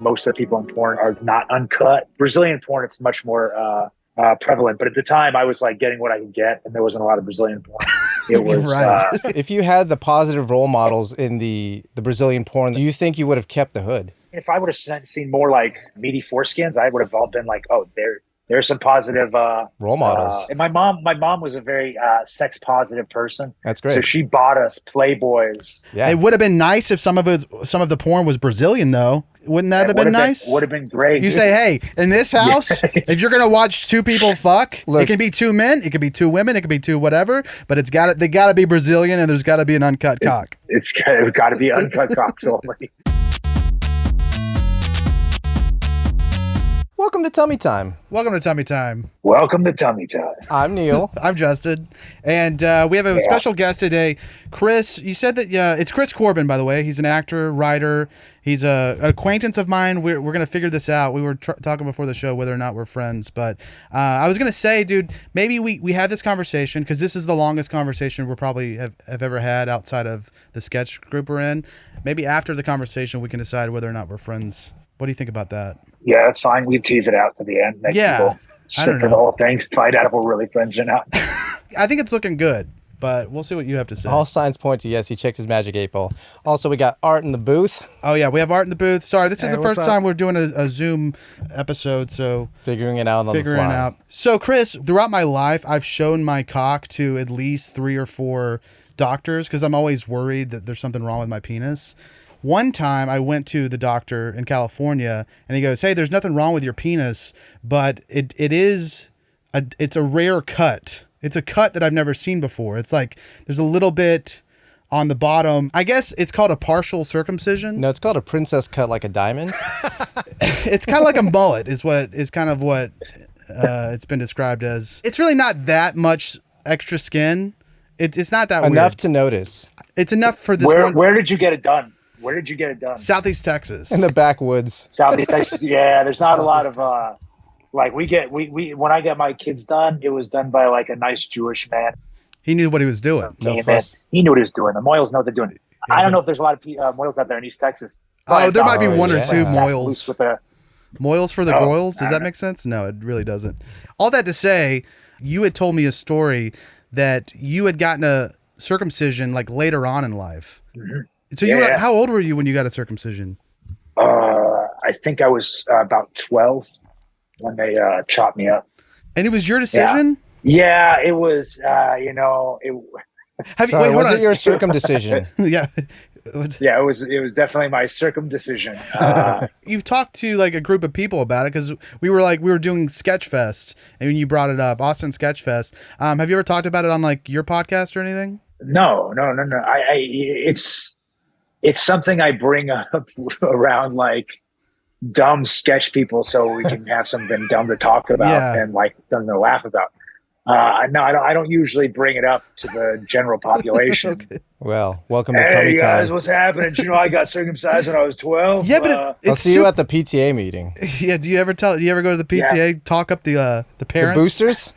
most of the people in porn are not uncut. Brazilian porn, it's much more prevalent. But at the time, I was like getting what I could get, and there wasn't a lot of Brazilian porn. It was right. If you had the positive role models in the Brazilian porn, do you think you would have kept the hood? If I would have seen more like meaty foreskins, I would have all been like, oh, there's some positive role models. And my mom was a very sex positive person. That's great. So she bought us Playboys. Yeah. It would have been nice if some of the porn was Brazilian, though. Wouldn't that have been nice? Would have been great. You say, hey, in this house, Yes. if you're gonna watch two people fuck, Look, it can be two men, it can be two women, it can be two whatever, but they gotta be Brazilian, and there's gotta be an uncut cock. It's got to be uncut cocks only. Welcome to Tummy Time. Welcome to Tummy Time. Welcome to Tummy Time. I'm Neil. I'm Justin, and we have a special guest today, Chris. You said that it's Chris Corbin, by the way. He's an actor, writer. He's an acquaintance of mine. We're gonna figure this out. We were talking before the show whether or not we're friends, but I was gonna say, dude, maybe we had this conversation because this is the longest conversation we probably have ever had outside of the sketch group we're in. Maybe after the conversation we can decide whether or not we're friends. What do you think about that? Yeah, that's fine. We tease it out to the end. Make people sit for the whole thing, find out if we're really friends or not. I think it's looking good, but we'll see what you have to say. All signs point to yes, he checked his magic 8 ball. Also, we got Art in the booth. Oh, yeah, we have Art in the booth. Sorry, this is the first time we're doing a Zoom episode, so... Figuring it out on the fly. So, Chris, throughout my life, I've shown my cock to at least 3 or 4 doctors because I'm always worried that there's something wrong with my penis. One time I went to the doctor in California and he goes, hey, there's nothing wrong with your penis, but it's a rare cut. It's a cut that I've never seen before. It's like there's a little bit on the bottom. I guess it's called a partial circumcision. No, it's called a princess cut like a diamond. It's kind of like a mullet is what it's been described as. It's really not that much extra skin. It's not that enough weird. To notice. It's enough for this Where did you get it done? Where did you get it done? Southeast Texas. In the backwoods. Southeast Texas. Yeah, there's not a lot of like we when I get my kids done, it was done by like a nice Jewish man. He knew what he was doing. No fuss. He knew what he was doing. The Moyles know what they're doing. I don't know if there's a lot of Moyles out there in East Texas. Oh, there might be one or yeah. two Moyles. Moyles for the Goyles? Does that make sense? No, it really doesn't. All that to say, you had told me a story that you had gotten a circumcision like later on in life. Mm-hmm. So you were, how old were you when you got a circumcision? I think I was about 12 when they chopped me up. And it was your decision? Yeah, it was. Was it your circumcision? Yeah. Yeah, it was definitely my circumcision. You've talked to like a group of people about it because we were doing Sketchfest and you brought it up, Austin Sketchfest. Have you ever talked about it on like your podcast or anything? No. It's something I bring up around like dumb sketch people so we can have something dumb to talk about and like something to laugh about. No, I don't usually bring it up to the general population. Okay. Well, welcome to Hey Tummy guys, Time. what's happening? You know, I got circumcised when I was 12. Yeah, but I'll see you at the PTA meeting. Yeah, do you ever go to the PTA, talk up the parents? The boosters?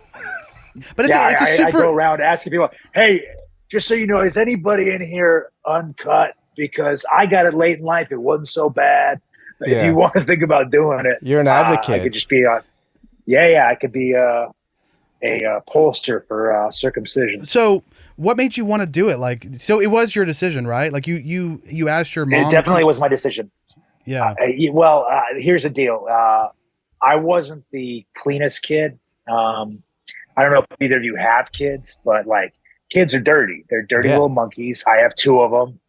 But it's a super... I go around asking people, hey, just so you know, is anybody in here uncut? Because I got it late in life. It wasn't so bad. Yeah. If you want to think about doing it, you're an advocate. I could just be I could be a pollster for circumcision. So what made you want to do it? Like, so it was your decision, right? Like you asked your mom. It definitely was my decision. Yeah. Here's the deal. I wasn't the cleanest kid. I don't know if either of you have kids, but like kids are dirty. They're dirty little monkeys. I have 2 of them.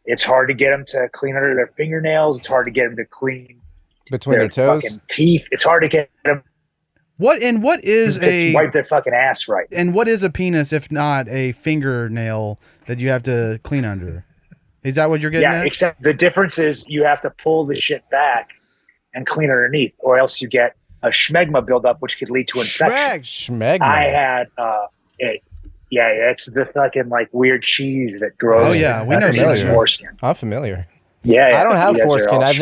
It's hard to get them to clean under their fingernails. It's hard to get them to clean between their toes. Fucking teeth. It's hard to get them. What is to wipe their fucking ass right? And what is a penis if not a fingernail that you have to clean under? Is that what you're getting at? Yeah, except the difference is you have to pull the shit back and clean underneath, or else you get a schmegma buildup, which could lead to infection. Schmegma. I had it's the fucking like weird cheese that grows. Oh yeah, we know foreskin. I'm familiar. Yeah, I don't have foreskin. I've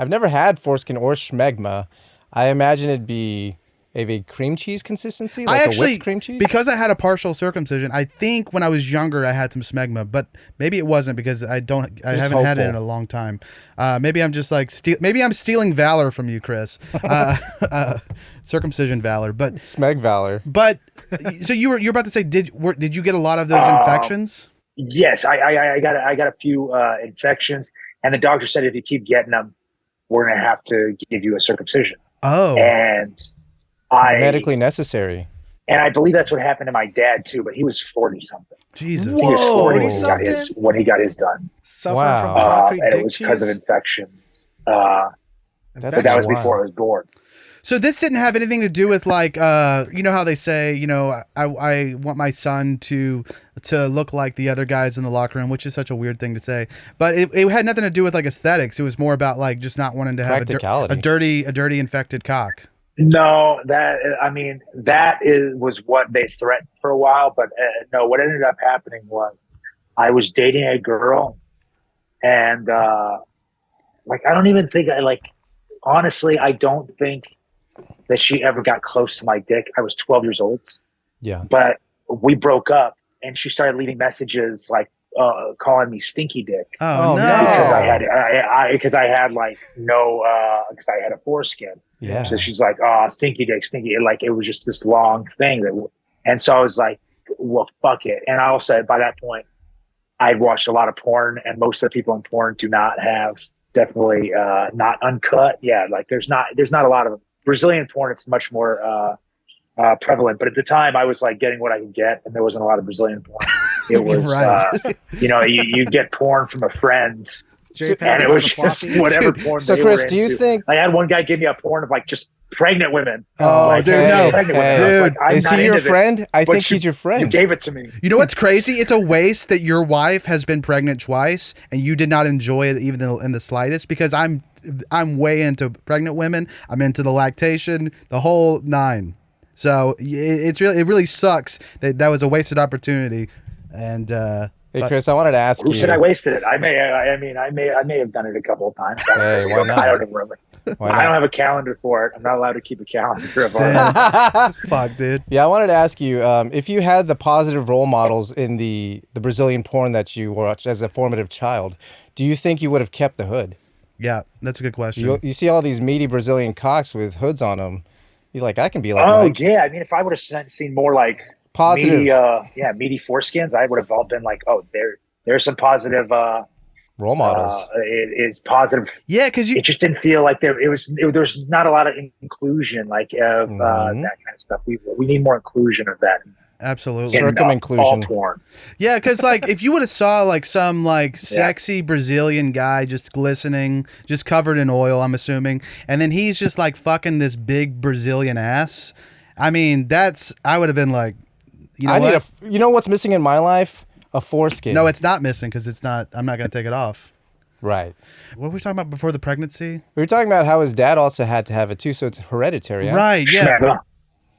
never had foreskin or schmegma. I imagine it'd be a cream cheese consistency, I like actually, a whipped cream cheese? because I had a partial circumcision, I think when I was younger I had some smegma, but maybe it wasn't because I haven't had it in a long time. Maybe I'm just like maybe I'm stealing valor from you, Chris. Circumcision valor, but Smeg valor. But so you're about to say did you get a lot of those infections? Yes, I got a few infections, and the doctor said if you keep getting them, we're gonna have to give you a circumcision. Oh, and medically necessary. And I believe that's what happened to my dad too, but he was 40 something. Jesus. He was 40 when he got his done. Wow. And it was because of infections. But that was before I was born. So this didn't have anything to do with like, you know how they say, you know, I want my son to look like the other guys in the locker room, which is such a weird thing to say. But it had nothing to do with like aesthetics. It was more about like just not wanting to have a dirty infected cock. No, was what they threatened for a while. But no, what ended up happening was I was dating a girl, and like I don't even think honestly, I don't think that she ever got close to my dick. I was 12 years old. Yeah. But we broke up, and she started leaving messages like calling me stinky dick. Oh no! Because I had a foreskin. Yeah. So she's like, "Oh, stinky dick, stinky." Like it was just this long thing and so I was like, "Well, fuck it." And I also by that point, I'd watched a lot of porn, and most of the people in porn do not have definitely not uncut. Yeah, like there's not a lot of Brazilian porn. It's much more prevalent. But at the time, I was like getting what I could get, and there wasn't a lot of Brazilian porn. It was, right. You get porn from a friend, and it was just whatever porn. So, Chris, do you think I had one guy give me a porn of like just pregnant women? Oh, like, dude, no, dude, is he your friend? I think he's your friend. You gave it to me. You know what's crazy? It's a waste that your wife has been pregnant twice and you did not enjoy it even in the slightest. Because I'm way into pregnant women. I'm into the lactation, the whole nine. So it really sucks that was a wasted opportunity. And hey, Chris, I wanted to ask you. Who said I wasted it? I may have done it a couple of times. Hey, why not? I don't remember. I don't have a calendar for it. I'm not allowed to keep a calendar of it. Fuck, dude. Yeah, I wanted to ask you, if you had the positive role models in the Brazilian porn that you watched as a formative child, do you think you would have kept the hood? Yeah, that's a good question. You see all these meaty Brazilian cocks with hoods on them. You're like, I can be like Mike. Yeah. I mean, if I would have seen more like positive, meaty foreskins, I would have all been like, oh, there's some positive role models. It's positive. Yeah, because it just didn't feel like there's not a lot of inclusion of that kind of stuff. We need more inclusion of that. Absolutely. Circum-inclusion. Yeah, because like if you would have saw like some like sexy Brazilian guy just glistening, just covered in oil, I'm assuming, and then he's just like fucking this big Brazilian ass. I mean, I would have been like, you know what's missing in my life? A foreskin. No, it's not missing because it's not. I'm not going to take it off. Right. What were we talking about before the pregnancy? We were talking about how his dad also had to have it too, so it's hereditary. Yeah? Right. Yeah.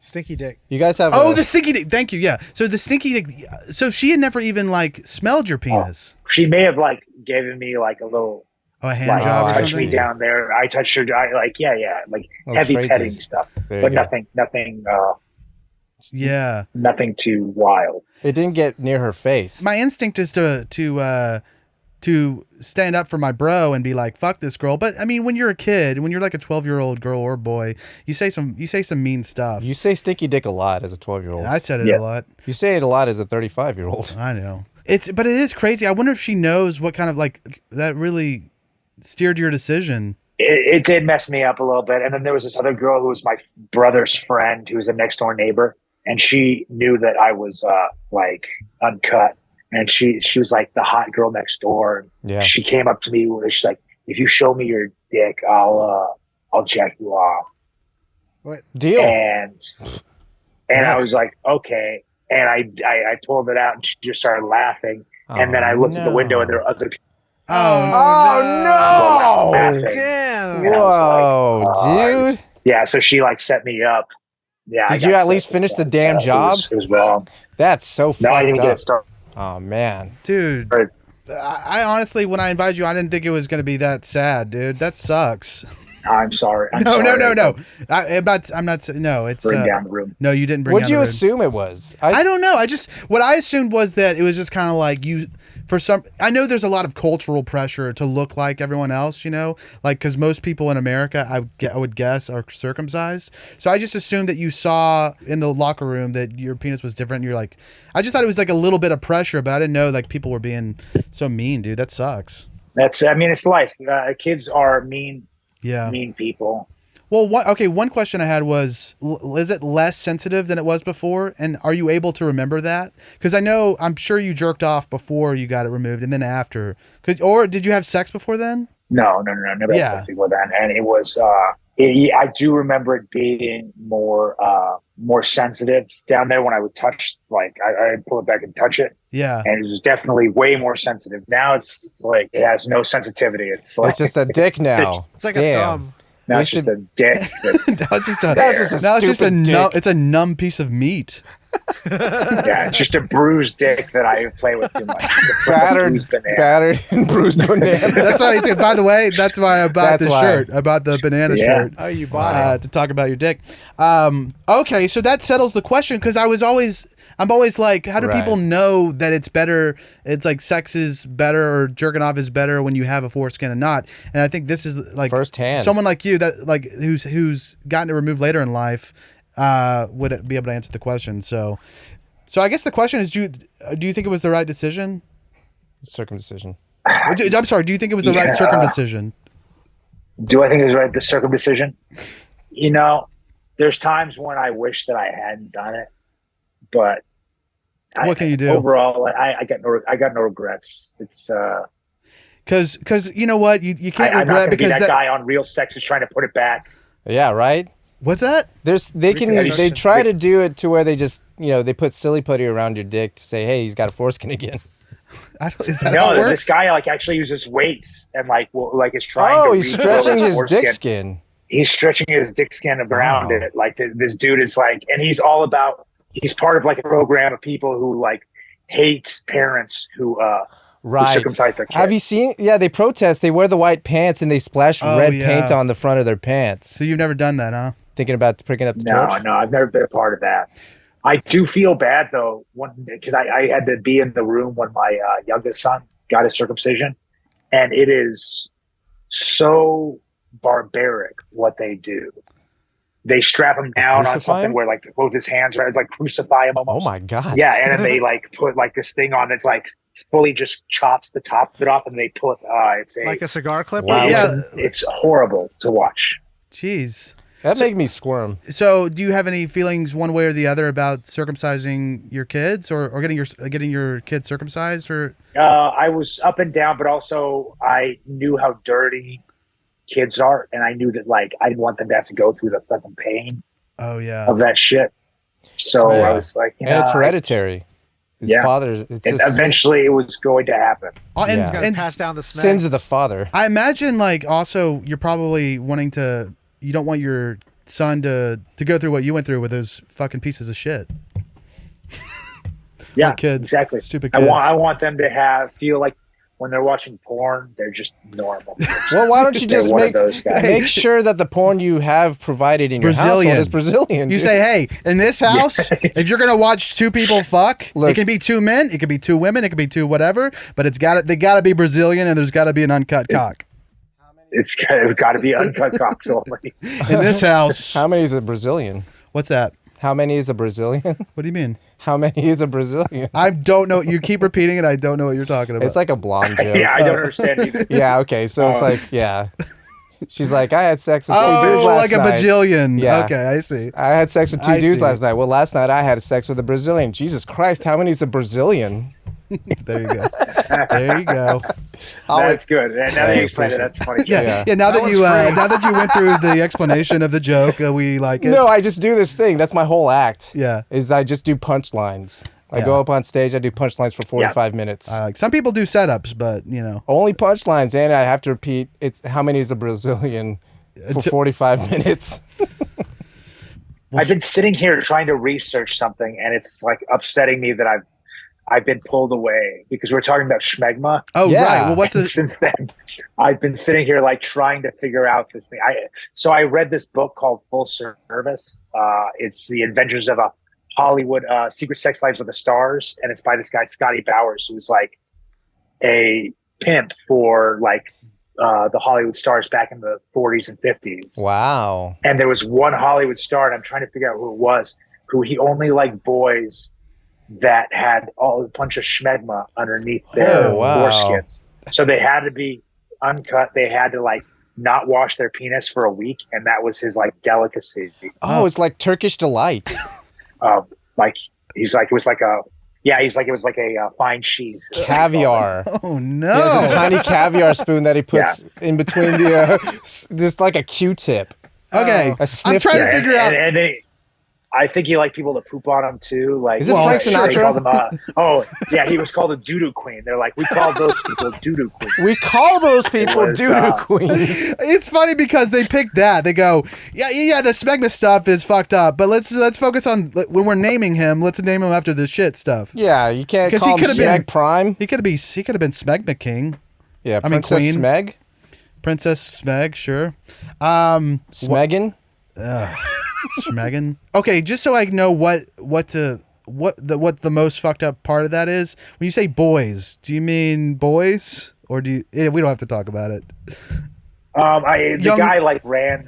Stinky dick. You guys have the stinky dick. Thank you. Yeah. So the stinky dick. So she had never even like smelled your penis. She may have like given me like a little hand job or touch something. Me down there. I touched her. Like heavy petting stuff, but nothing. Yeah. Nothing too wild. It didn't get near her face. My instinct is to stand up for my bro and be like, fuck this girl. But I mean, when you're a kid, when you're like a 12-year-old girl or boy, you say some mean stuff. You say stinky dick a lot as a 12-year-old. I said it a lot. You say it a lot as a 35-year-old. I know. But it is crazy. I wonder if she knows what kind of like that really steered your decision. It did mess me up a little bit. And then there was this other girl who was my brother's friend, who was a next door neighbor. And she knew that I was like uncut, and she was like the hot girl next door. Yeah. She came up to me and she's like, "If you show me your dick, I'll jack you off." What deal? And I was like, okay. And I pulled it out, and she just started laughing. And then I looked at the window, and there were other people. Oh no! Damn! Whoa, dude. Yeah. So she like set me up. Yeah. Did you at least finish the damn job? It was wrong. That's so fucked up. No, I didn't get started. Oh man, dude. I honestly, when I invited you, I didn't think it was going to be that sad, dude. That sucks. I'm sorry. No. I'm not. No, it's Bring down the room. no, you didn't bring. What'd down you the room. assume it was? I don't know. What I assumed was that it was just kind of like you. I know there's a lot of cultural pressure to look like everyone else, like because most people in America, I would guess, are circumcised. So I just assumed that you saw in the locker room that your penis was different. You're like, I just thought it was like a little bit of pressure, but I didn't know like people were being so mean, dude. That sucks. It's life. Kids are mean people. Well, one question I had was, is it less sensitive than it was before? And are you able to remember that? Because I'm sure you jerked off before you got it removed and then after. Or did you have sex before then? No. Never had sex before then. And it was, I do remember it being more sensitive down there when I would touch, like I'd pull it back and touch it. Yeah. And it was definitely way more sensitive. Now it's like, it has no sensitivity. It's like, It's just a dick now. It's like Damn. a thumb. now it's just a dick. Now it's just That's a dick. it's a numb piece of meat. Yeah, it's just a bruised dick that I play with too much. It's like a Battered, bruised banana. battered and bruised banana. That's why I did. By the way, that's why I bought That's the why. shirt. I bought the banana shirt. Oh, you bought it. To talk about your dick. Okay, so that settles the question because I'm always like, how do Right. people know that it's better? It's like sex is better or jerking off is better when you have a foreskin and not. And I think this is like Firsthand. someone like you that like who's gotten it removed later in life would be able to answer the question. So I guess the question is, do you think it was the right decision? Circumcision. I'm sorry. Do you think it was the right circumcision? Do I think it was right, the circumcision? There's times when I wish that I hadn't done it, but What can you do? Overall, I got no regrets. It's because you know what, you can't I'm not regret gonna be because that guy on Real Sex is trying to put it back. Yeah, right? What's that? They try to do it to where they just, they put silly putty around your dick to say, hey, he's got a foreskin again. Is that how it No, works? this guy actually uses weights and is trying to. Oh, he's regrow stretching his foreskin. dick skin. He's stretching his dick skin around Wow. it. Like this dude is like, and he's all about. He's part of like a program of people who like hate parents who Right. circumcise their kids. Have you seen? Yeah, they protest. They wear the white pants and they splash red yeah. paint on the front of their pants. So you've never done that, huh? Thinking about picking up the torch? No, I've never been a part of that. I do feel bad though, because I had to be in the room when my youngest son got his circumcision, and it is so barbaric what they do. They strap him down on Crucify something him? where like both his hands are like crucify him almost. Oh my God. Yeah, and then they like put like this thing on that's like fully just chops the top of it off, and they pull it. It's Like a cigar clipper? Wow. Yeah. it's horrible to watch. Jeez. That made me squirm. So do you have any feelings one way or the other about circumcising your kids or getting your kids circumcised or? I was up and down, but also I knew how dirty kids are, and I knew that like I didn't want them to have to go through the fucking pain Oh yeah. of that shit. So Yeah. I was like, And it's hereditary. His Yeah. father, it's and just eventually it was going to happen. And, Yeah. Gotta and pass down the snack. sins of the father. I imagine like also you're probably you don't want your son to go through what you went through with those fucking pieces of shit. Yeah, kids. exactly. Stupid I kids. want them to feel like when they're watching porn, they're just normal. Well, why don't you They're just one of make those guys. make sure that the porn you have provided in your Brazilian. household is Brazilian? You dude. say, hey, in this house, if you're gonna watch two people fuck, it Look. can be two men, it can be two women, it can be two whatever, but they gotta be Brazilian and there's gotta be an uncut cock. It's got to be uncut cocks only. In this house, How many is a Brazilian? what's that? How many is a Brazilian? What do you mean? How many is a Brazilian? I don't know. You keep repeating it. I don't know what you're talking about. It's like a blonde joke. Yeah, I don't understand either. Yeah, okay. So it's like, yeah. She's like, I had sex with two dudes oh, last like a night. bajillion. Yeah. Okay, I see. I had sex with two I dudes see. last night. Well, last night I had sex with a Brazilian. Jesus Christ, how many is a Brazilian? There you go. There you go. That's good. And now that I you explain it, that's funny. Yeah. Yeah. Now that you went through the explanation of the joke, we like it. No, I just do this thing. That's my whole act. Yeah. Is I just do punchlines. I Yeah. go up on stage, I do punchlines for 45 minutes. Like some people do setups, but Only punchlines, and I have to repeat it's how many is a Brazilian for 45 minutes. I've been sitting here trying to research something, and it's like upsetting me that I've been pulled away because we're talking about schmegma. Oh, Yeah. right. Well, what's And the? since then, I've been sitting here like trying to figure out this thing. So I read this book called Full Service. It's the adventures of a Hollywood secret sex lives of the stars, and it's by this guy Scotty Bowers, who's like a pimp for like the Hollywood stars back in the 40s and 50s. Wow. And there was one Hollywood star, and I'm trying to figure out who it was, who he only liked boys that had a bunch of schmegma underneath their foreskins. So they had to be uncut. They had to like not wash their penis for a week, and that was his like delicacy. Oh, it's like Turkish delight. Like he's like it was like a it was like a fine cheese. Caviar. Oh He no! has a tiny caviar spoon that he puts in between the just like a Q-tip. Okay, A snip I'm trying to tip. figure out. And I think he liked people to poop on him too. Like, Is it Frank they Sinatra? called him, he was called a doo-doo queen. They're like, we called those people doo-doo queens. We call those people was, doo-doo queens. It's funny because they picked that. They go, yeah, the smegma stuff is fucked up, but let's focus on when we're naming him. Let's name him after the shit stuff. Yeah, you can't 'Cause call he him could've been- Smeg Prime. He could have been Smegma King, Yeah, I mean, Princess Queen. Smeg. Princess Smeg, sure. Smeggin. Schmeggin. Okay, just so I know what the most fucked up part of that is. When you say boys, do you mean boys or do you? We don't have to talk about it. The guy like ran.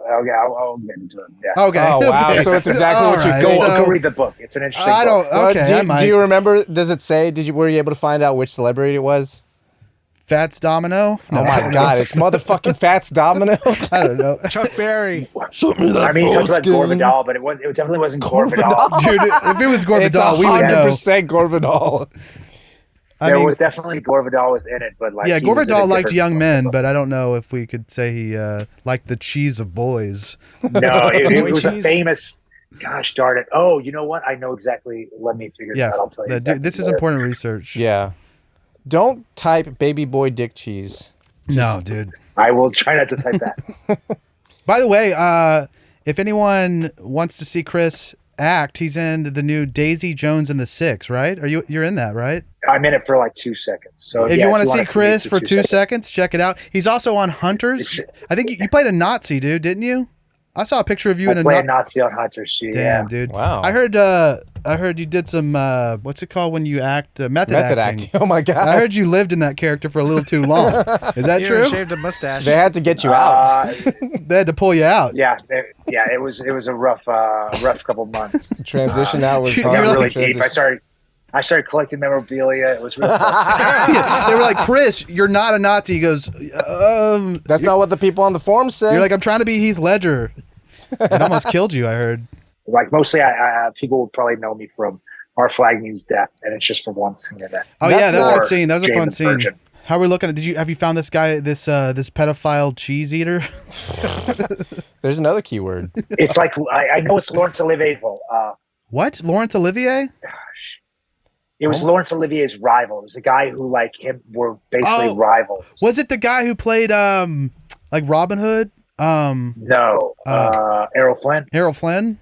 I'll get into it. Yeah. Okay. Oh wow! So it's exactly what you Alright, think. so- Go read the book. It's an interesting I book. don't. Okay, I might. Do you remember? Does it say? Were you able to find out which celebrity it was? Fats Domino? No, Oh my God! It's motherfucking Fats Domino. I don't know. Chuck Berry. Show me I mean, he talks about Gore Vidal, but it definitely wasn't Gore Vidal. Dude, if it was Gore It's Vidal, we would know. 100% Gore Vidal. There was definitely Gore Vidal was in it, but like yeah, he Gore was in a Vidal liked different young book. men, but I don't know if we could say he liked the cheese of boys. No, it was a Cheese. famous. Gosh darn it! Oh, you know what? I know exactly. Let me figure Yeah, this out. I'll tell you. Exactly this is what it important research. Yeah. Don't type baby boy dick cheese. No, dude. I will try not to type that. By the way, if anyone wants to see Chris act, he's in the new Daisy Jones and the Six, right? You're in that, right? I'm in it for like 2 seconds. So If yeah, you want to wanna see Chris me for 2 seconds, check it out. He's also on Hunters. I think you played a Nazi, dude, didn't you? I saw a picture of you in I a play a Nazi on Hunters. Damn, Yeah. dude. Wow. I heard you did some what's it called when you act method Method acting. acting. Oh my God. I heard you lived in that character for a little too long. Is that He true? even shaved a mustache. They had to get you out. They had to pull you out. Yeah, it was a rough couple months. Transition out was You I hard. got were really Transition. deep. I started collecting memorabilia. It was really tough. They were like, Chris, you're not a Nazi. He goes, That's not what the people on the forum said. you're like, I'm trying to be Heath Ledger. It almost killed you, I heard. Like mostly, people would probably know me from Our Flag Means Death, and it's just for one scene of that. Oh yeah, that's a Or good scene. That was a Jane fun the scene. Virgin. How are we looking at? Have you found this guy, this pedophile cheese eater? There's another keyword. It's like I know it's Laurence Olivier. What? Laurence Olivier? It was Laurence Olivier's rival. It was a guy who like him were basically Oh. rivals. Was it the guy who played like Robin Hood? No, Errol Flynn. Harold Flynn?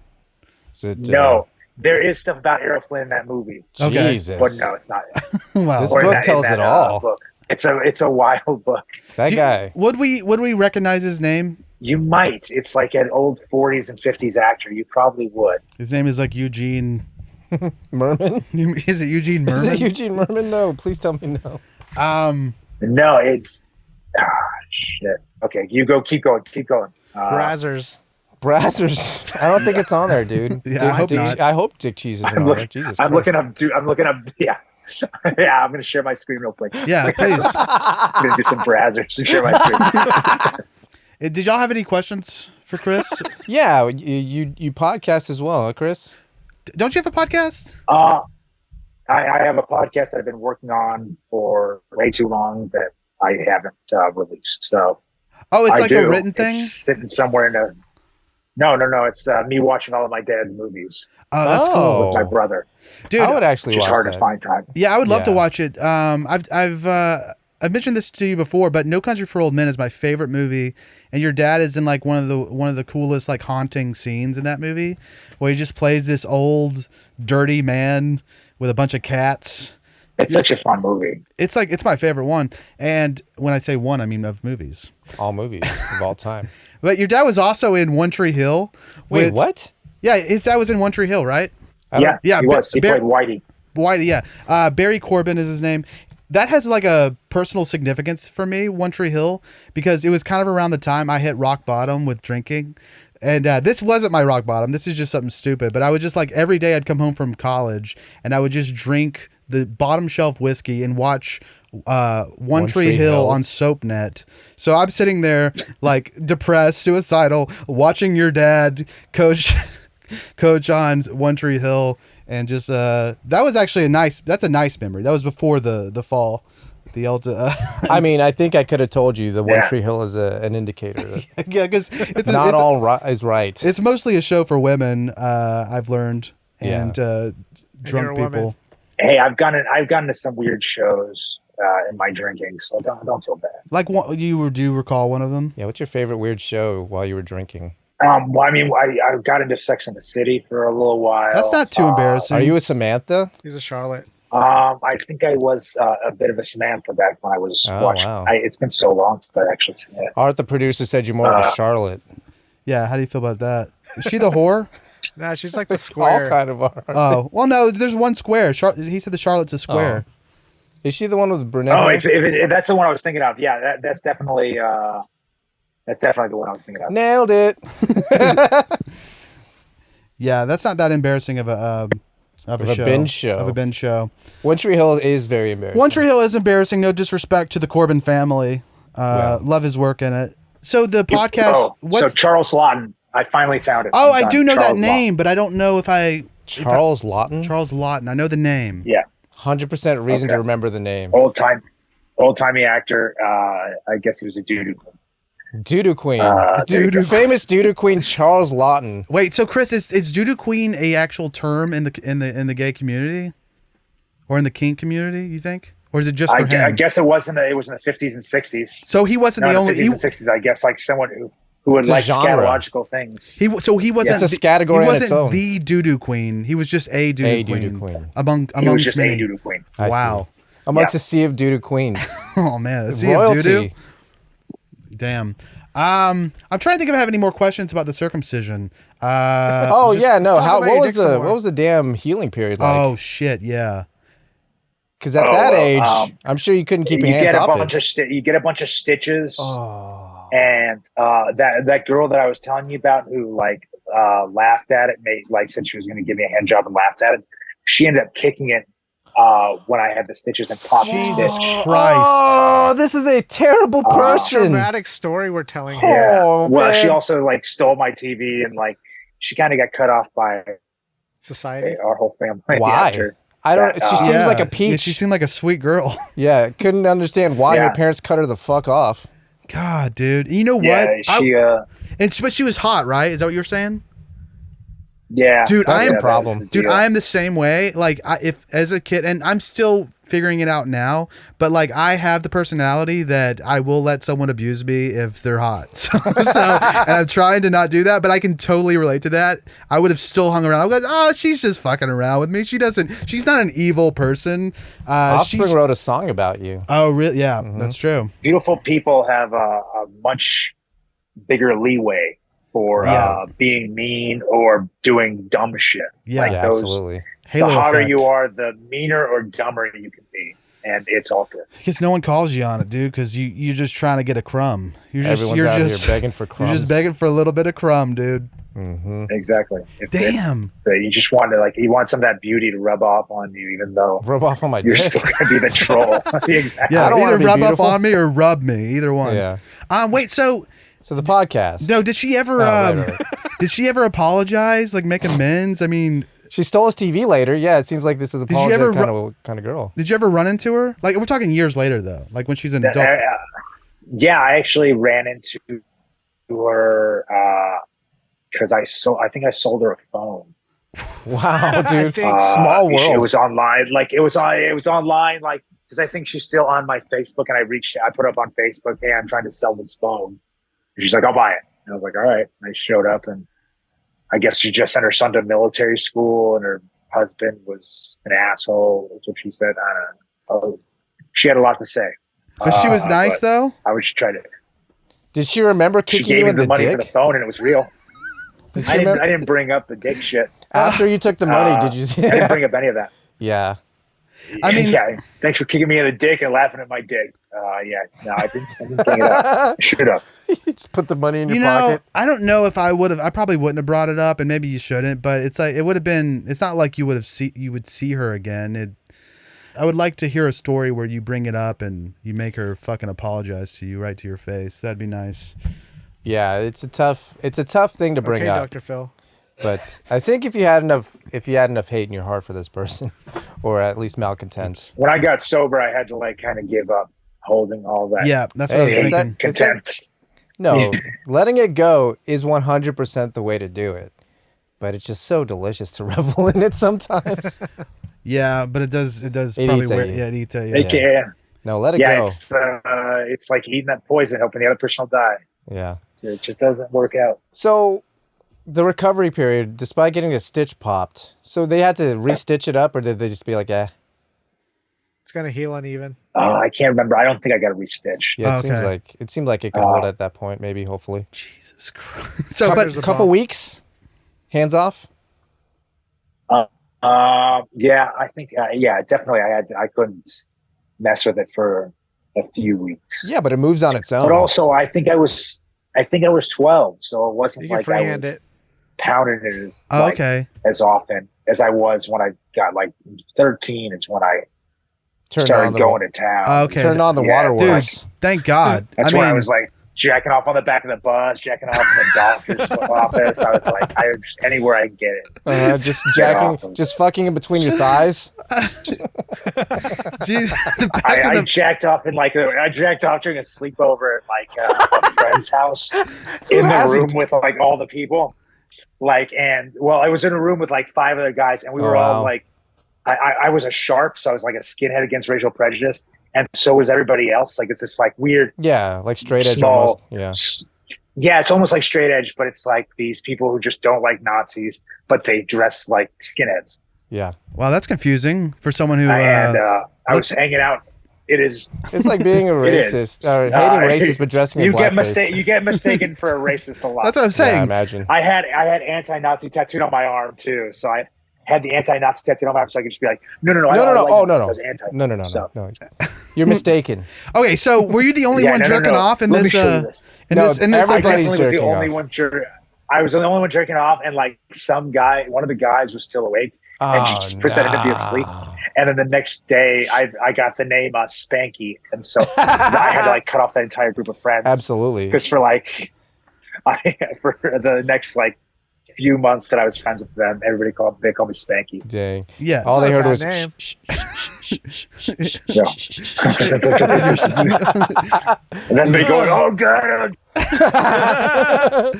Is it, No, there is stuff about Errol Flynn in that movie, Okay. Jesus. but no, it's not. Wow. This Or in book that- tells in it that, all. book. It's a wild book. That guy. Would we recognize his name? You might. It's like an old 40s and 50s actor. You probably would. His name is like Eugene. Merman? Is it Eugene Is Merman? it Eugene Merman? No, please tell me no. No, it's shit. Okay, you go. Keep going. Brazzers. Brazzers. I don't think it's on there, dude. Yeah, I hope not. I hope Dick Cheese isn't on there. Jesus I'm Christ. looking up. Dude, I'm looking up. Yeah, yeah. I'm gonna share my screen real quick. Yeah, please. I'm gonna do some brazzers and share my screen. Did y'all have any questions for Chris? Yeah, you podcast as well, huh, Chris? Don't you have a podcast? I have a podcast that I've been working on for way too long that I haven't released. So Oh, it's I like do. a written thing? It's sitting somewhere in a. No. It's me watching all of my dad's movies Oh, that's cool. with my brother. Dude, I would actually It's just watch hard that. to find time. yeah, I would love to Yeah. watch it. I've mentioned this to you before, but No Country for Old Men is my favorite movie, and your dad is in like one of the coolest like haunting scenes in that movie, where he just plays this old dirty man with a bunch of cats. It's such a fun movie. It's my favorite one. And when I say one, I mean of movies. All movies of all time. But your dad was also in One Tree Hill. Wait, what? Yeah, his dad was in One Tree Hill, right? Yeah, he was. He played Whitey. Whitey, yeah. Barry Corbin is his name. That has like a personal significance for me, One Tree Hill, because it was kind of around the time I hit rock bottom with drinking. And this wasn't my rock bottom. This is just something stupid. But I would just like every day I'd come home from college and I would just drink the bottom shelf whiskey and watch One Tree Hill on SoapNet. So I'm sitting there like depressed, suicidal, watching your dad coach on One Tree Hill. And just that was actually that's a nice memory. That was before the fall. The Elta. I mean, I think I could have told you the One Tree Hill is an indicator. That yeah, because it's not all is right. It's mostly a show for women. I've learned, and drunk people. Hey, I've gotten to some weird shows in my drinking, so don't feel bad. Like do you recall one of them? Yeah. What's your favorite weird show while you were drinking? Well, I mean, I got into Sex and the City for a little while. That's not too embarrassing. Are you a Samantha? He's a Charlotte. I think I was a bit of a Samantha back when I was watching. Wow. It's been so long since I actually seen it. Art, the producer, said you're more of a Charlotte. Yeah, how do you feel about that? Is she the whore? Nah, she's like the square. All kind of art. Oh, well, no, there's one square. He said the Charlotte's a square. Oh. Is she the one with the brunette? Oh, if that's the one I was thinking of, yeah, that's definitely the one I was thinking of. Nailed it. Yeah, that's not that embarrassing of a binge show. One Tree Hill is very embarrassing. One Tree Hill is embarrassing. No disrespect to the Corbin family. Love his work in it. So the podcast. So Charles Laughton. I finally found it. Oh, I do know that name, but I don't know if I. Charles Laughton? Charles Laughton. I know the name. Yeah. 100% reason to remember the name. Old-timey actor. I guess he was a doo-doo. Doo-doo queen. Famous doo-doo queen Charles Laughton. Wait, so Chris, is doo-doo queen a actual term in the gay community? Or in the kink community, you think? Or is it just for him? I guess it was in the 50s and 60s. So he wasn't the only... 50s and 60s, I guess, like someone who would like scatological things. He wasn't. It's a category on its own. The doo-doo queen. He was just a doo-doo queen. Among he was just many. A doo-doo queen. Wow. Amongst a sea of doo-doo queens. Oh man, a sea royalty. of doo-doo. Damn. I'm trying to think if I have any more questions about the circumcision. What was the damn healing period like? Oh shit, yeah. Because at that age, I'm sure you couldn't keep your hands off it. You get a bunch of stitches. Oh. And that girl that I was telling you about who laughed at it, said she was going to give me a hand job and laughed at it. She ended up kicking it when I had the stitches and popped the Jesus stitch. Christ! Oh, this is a terrible person. Dramatic story we're telling here. Yeah. Oh, well, man. she also stole my TV and she kind of got cut off by society. Our whole family. Why? I don't. She seems like a peach. Yeah, she seemed like a sweet girl. Yeah, couldn't understand why her parents cut her the fuck off. God, dude. You know what? Yeah, but she was hot, right? Is that what you're saying? Yeah, dude. I am problem. Dude, I am the same way. Like, if as a kid, and I'm still figuring it out now, but I have the personality that I will let someone abuse me if they're hot. So and I'm trying to not do that, but I can totally relate to that. I would have still hung around. I was like, oh, she's just fucking around with me. She's not an evil person. Offspring wrote a song about you. Oh, really? Yeah, that's true. Beautiful people have a much bigger leeway for being mean or doing dumb shit. Yeah, absolutely. The hotter you are, the meaner or dumber you can be, and it's all good. Because no one calls you on it, dude. Because you're just trying to get a crumb. Everyone's out here begging for crumbs. You're just begging for a little bit of crumb, dude. Mm-hmm. Exactly. Damn. You just want you want some of that beauty to rub off on you, even though rub off on my you're dick. still gonna be the troll. Exactly. Yeah, I don't either rub beautiful. off on me or rub me. Either one. Yeah. Wait. So the podcast. No, did she ever? Right. Did she ever apologize? Make amends? I mean. She stole his TV later. Yeah, it seems like this is a apologetic kind of girl. Did you ever run into her? We're talking years later though. When she's an adult. Yeah, I actually ran into her because I think I sold her a phone. Wow, dude! Small world. It was online. It was online. Because I think she's still on my Facebook, and I put up on Facebook, "Hey, I'm trying to sell this phone." And she's like, "I'll buy it." And I was like, "All right." And I showed up, and I guess she just sent her son to military school, and husband was an asshole. That's what she said. I don't know. She had a lot to say. But she was nice but though. I was just trying to. Did she remember She kicking gave you me in the the money for dick? the phone, and it was real. Did she I remember- didn't bring up the dick shit. After you took the money, did you? I didn't bring up any of that. Yeah. I mean- yeah, thanks for kicking me in the dick and laughing at my dick. Yeah, no, I didn't bring it up. I should have. Just put the money in your You know, pocket. I don't know if I would have. I probably wouldn't have brought it up, and maybe you shouldn't. But it's like it would have been. It's not like you would see her again. I would like to hear a story where you bring it up and you make her fucking apologize to you right to your face. That'd be nice. Yeah, it's a tough thing to bring Okay, up. Dr. Phil. But I think if you had enough hate in your heart for this person, or at least malcontent. When I got sober, I had to like kind of give up holding all that. Yeah, that's what I was Hey, thinking. Contempt. No, letting it go is 100% the way to do it. But it's just so delicious to revel in it sometimes. Yeah, but it does It probably eats at wear. you. Yeah, it eats at you. Yeah. No, let it Yeah, go. it's like eating that poison, hoping the other person will die. Yeah. It just doesn't work out. So the recovery period, despite getting a stitch popped, so they had to re-stitch it up, or did they just be like, eh? It's gonna heal uneven. I can't remember. I don't think I got a restitch. Yeah, Okay. it seemed like it could hold at that point, maybe, hopefully. Jesus Christ. So, Covers but the Couple bump. weeks, hands off. Yeah, I think. Yeah, definitely. I couldn't mess with it for a few weeks. Yeah, but it moves on its own. But also, I think I was 12, so it wasn't You can like I freehand was it. pounding it as oh, like, okay. as often as I was when I got like 13. It's when I Turned started on the going to town. Okay. Turned on the Yeah, waterworks. Thank God. That's I when I mean, was like jacking off on the back of the bus, jacking off in the doctor's office. I was like, I just anywhere I can get it. Just Get off jacking, of just fucking in between your thighs. geez, the back of I the, jacked off during a sleepover at like a friend's house in the room hasn't? with like all the people. I was in a room with like 5 other guys, and we were wow. all like, I was a sharp, so I was like a skinhead against racial prejudice, and so was everybody else. Like it's this like weird Yeah, like straight edge small. almost. Yeah. Yeah, it's almost like straight edge, but it's like these people who just don't like Nazis, but they dress like skinheads. Yeah. wow, that's confusing for someone who. And I was let's- hanging out. It is. It's like being a It is. racist, or hating racist, but dressing in You get blackface. You get mistaken for a racist a lot. that's what I'm Yeah, I saying. imagine. I had anti-Nazi tattooed on my arm too, so I had the anti-Nazi tattooed on my arm, so I could just be like, no. No. I like Oh, it no. because anti. No. So- No. You're mistaken. Okay, so were you the only one no, jerking off in Let me this? show you this. In No, this? In this? I Like, everybody's definitely was the jerking only off. one. I was the only one jerking off, and like one of the guys was still awake, and she just pretended to be asleep. And then the next day, I got the name Spanky, and so I had to like cut off that entire group of friends. Absolutely. Because for for the next like few months that I was friends with them, they called me Spanky. Dang. yeah. All they not a heard bad was name. And then they going, "Oh God,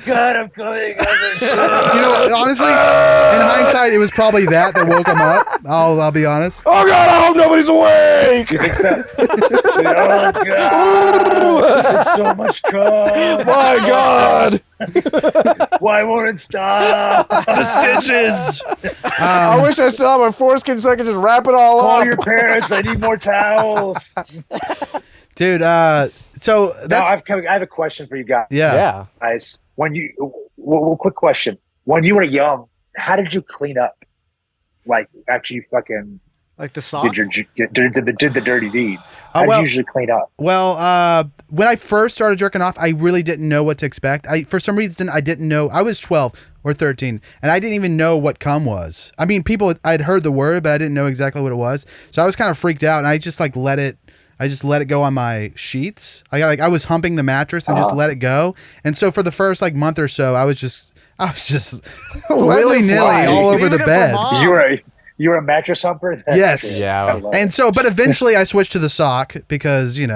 God, I'm coming." You know, honestly, in hindsight, it was probably that woke him up. I'll be honest. Oh God, I hope nobody's awake. You think so? Oh God, there's so much cum. My God. Why won't it stop? The stitches. I wish I still had my foreskin so I could just wrap it all Call up. your parents. I need more towels. Dude, so Now that's I have a question for you guys. yeah. Guys, quick question. When you were young, how did you clean up? Like, after you fucking Like the sock. did the dirty deed? How well- did you usually clean up? Well, when I first started jerking off, I really didn't know what to expect. For some reason, I didn't know. I was 12 or 13, and I didn't even know what cum was. I mean, I'd heard the word, but I didn't know exactly what it was. So I was kind of freaked out, and I just like let it go on my sheets. I was humping the mattress and just let it go. And so for the first like month or so, I was just willy nilly fly. all over Leave the it for bed. Mom. You were a mattress humper? That's Yes. good. Yeah. I love it. And so, but eventually I switched to the sock because, I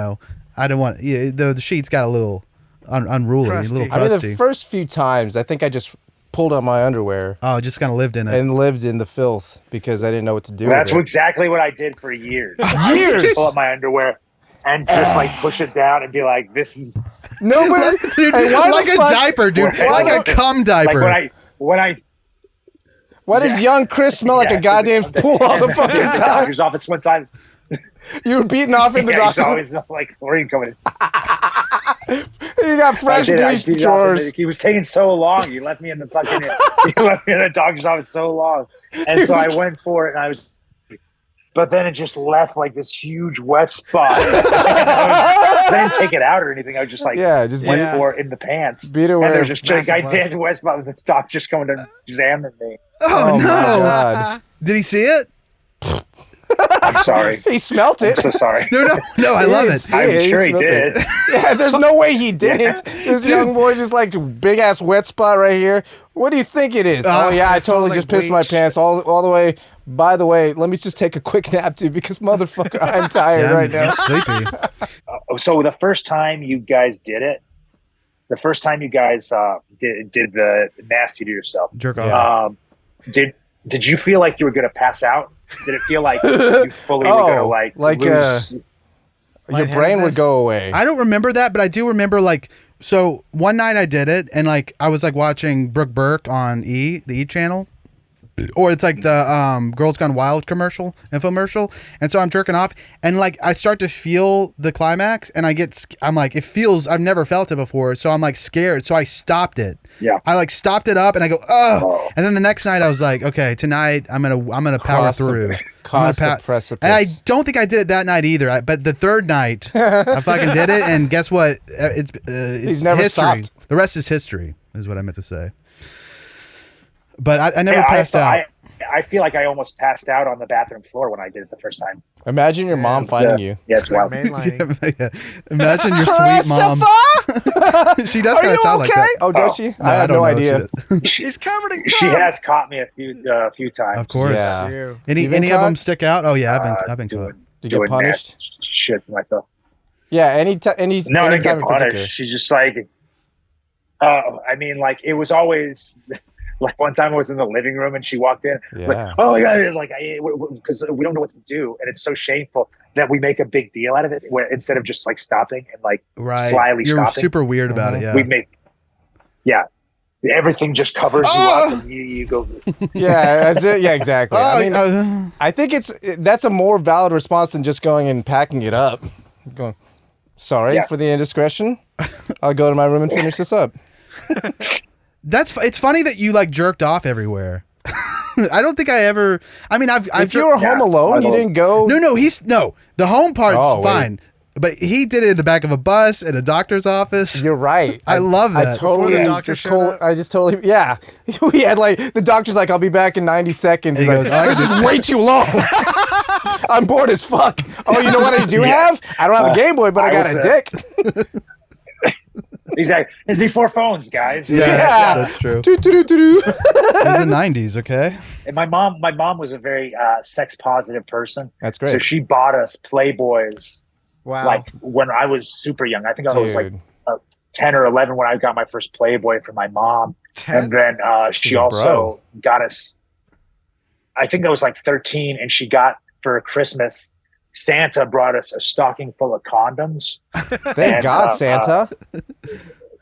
don't want, the sheets got a little unruly, Crusty. a little I mean, crusty. the first few times, I think I just pulled out my underwear Oh, just kind of lived in it. and lived in the filth because I didn't know what to do That's with it. exactly what I did for years. Years? Pull up my underwear and just like push it down and be like, "This is No, but Dude, hey, why like the a fuck- diaper, dude. Why Like a don't- cum diaper. like when I Why does young Chris smell like a goddamn pool all the fucking time? Doctor's office one time. You were beating off in the He's doctor's always like, where are you coming in? You got fresh I bleached beat off drawers. him. He was taking so long. He left me in the fucking. He left me in the doctor's office so long, and so I went for it, and I was. But then it just left like this huge wet spot. I didn't take it out or anything. I was just like, just went for it in the pants. Beat it and where there's just a massive gigantic wet spot with this doc just coming to examine me. Oh, my no! God. Did he see it? I'm sorry. He smelt it. I'm so sorry. No! I love it. See I'm it. sure he smelt did. it. Yeah, there's no way he didn't. This young boy just like big ass wet spot right here. What do you think it is? Oh yeah, I totally like just pissed my bleach. pants all the way. By the way, let me just take a quick nap too because motherfucker, I'm tired right now. I'm sleepy. So the first time you guys did it, did the nasty to yourself, Jerk off. did you feel like you were going to pass out? Did it feel like you fully were going to lose? Your brain would go away. I don't remember that, but I do remember like so one night I did it and like I was like watching Brooke Burke on the E channel. Or it's like the Girls Gone Wild infomercial. And so I'm jerking off and like I start to feel the climax and I'm like, it feels, I've never felt it before. So I'm like scared. So I stopped it. Yeah. I like stopped it up and I go, oh. And then the next night I was like, okay, tonight I'm going to power through. Cross the precipice. And I don't think I did it that night either. But the third night I fucking did it. And guess what? It's He's never history. stopped. The rest is history is what I meant to say. But I never passed out. I feel like I almost passed out on the bathroom floor when I did it the first time. Imagine your mom finding you. Yeah, it's wild. Yeah. Imagine your sweet mom. She does kind of sound like that. Oh, does she? No, I have don't no know. idea. He's covered in cum. She has caught me a few times. Of course. Yeah. Ew. Any You been of them caught? stick out? Oh yeah, I've been caught. Did you get punished? Shit to myself. Yeah, any No, I didn't time get in particular. punished. She just like, I mean, like it was always like one time I was in the living room and she walked in, Yeah. like, oh my god, like because we don't know what to do, and it's so shameful that we make a big deal out of it where instead of just like stopping and like Right. slyly You're stopping. super weird about it. Yeah. We make, everything just covers you up, and you go. Yeah, that's it. Yeah, exactly. Oh, I mean, I think that's a more valid response than just going and packing it up. Going, sorry for the indiscretion. I'll go to my room and finish this up. It's funny that you like jerked off everywhere. I don't think I ever. I mean, I've If you were home alone, you didn't go. No. The home part's Oh, wait. fine, but he did it in the back of a bus in a doctor's office. You're right. I love that. I totally Before the doctor just showed up? I just totally we had like the doctor's like, I'll be back in 90 seconds. He's He like, goes, "Oh, this is way too long. I'm bored as fuck. Oh, you know what I do have? I don't have a Game Boy, but I got a dick. Exactly. It's before phones, guys. Yeah. That's true. Doo-doo-doo-doo-doo. It was the '90s, okay. And my mom was a very sex positive person. That's great. So she bought us Playboys Wow. like when I was super young. I think I was like Dude. 10 or 11 when I got my first Playboy from my mom. 10? And then she She's a also got us, I think I was like 13, and she got for Christmas, Santa brought us a stocking full of condoms. Thank And, God, Santa.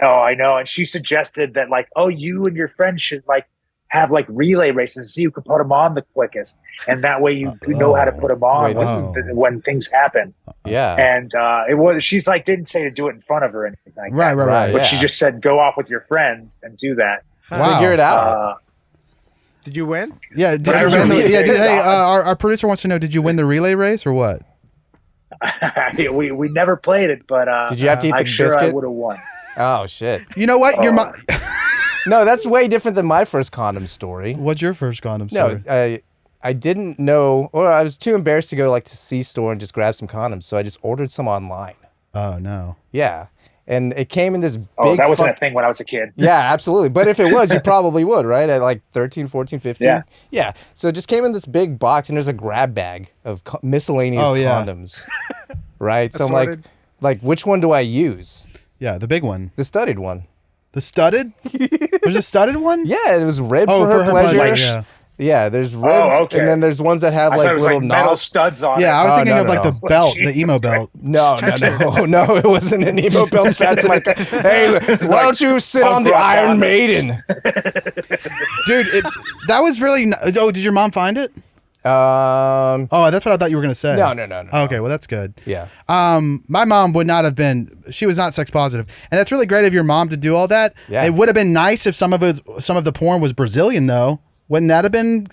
Oh, I know. And she suggested that like, oh, you and your friends should like have like relay races and see who can put them on the quickest. And that way you know how to put them on Wait, when things happen. Yeah. And she's like, didn't say to do it in front of her or anything like that. Right. But yeah. she just said, go off with your friends and do that. Wow. Figure it out. Did you win? Yeah. Did But you I win the? really Yeah. did. Hey, our producer wants to know: did you win the relay race or what? We never played it, but Did you have to eat the I'm sure I biscuit? would have won. Oh shit. You know what? Your mom. No, that's way different than my first condom story. What's your first condom story? No, I didn't know, or I was too embarrassed to go like to C-store and just grab some condoms, so I just ordered some online. Oh no. Yeah, and it came in this big. Oh, that wasn't a thing when I was a kid. Yeah, absolutely. But if it was, you probably would, right? At like 13, 14, 15? Yeah. Yeah. So it just came in this big box, and there's a grab bag of miscellaneous condoms. Right? So I'm Assorted. like, which one do I use? Yeah, the big one. The studded one. The studded? There's a studded one? Yeah, it was ribbed Oh, for her pleasure. yeah. Yeah, there's ribbed, okay. and then there's ones that have I thought like it was little like metal knobs. studs on it. Yeah, I was thinking no, of like no. the belt, the Jesus emo Christ. belt. No, it wasn't an emo belt strapped to my. Hey, why don't you sit on the punk rock Iron on it. Maiden? Dude, that was really. Oh, did your mom find it? Oh, that's what I thought you were gonna say. No. Okay, well that's good. Yeah. My mom would not have been. She was not sex positive, and that's really great of your mom to do all that. Yeah. It would have been nice if some of the porn was Brazilian though. Wouldn't that have been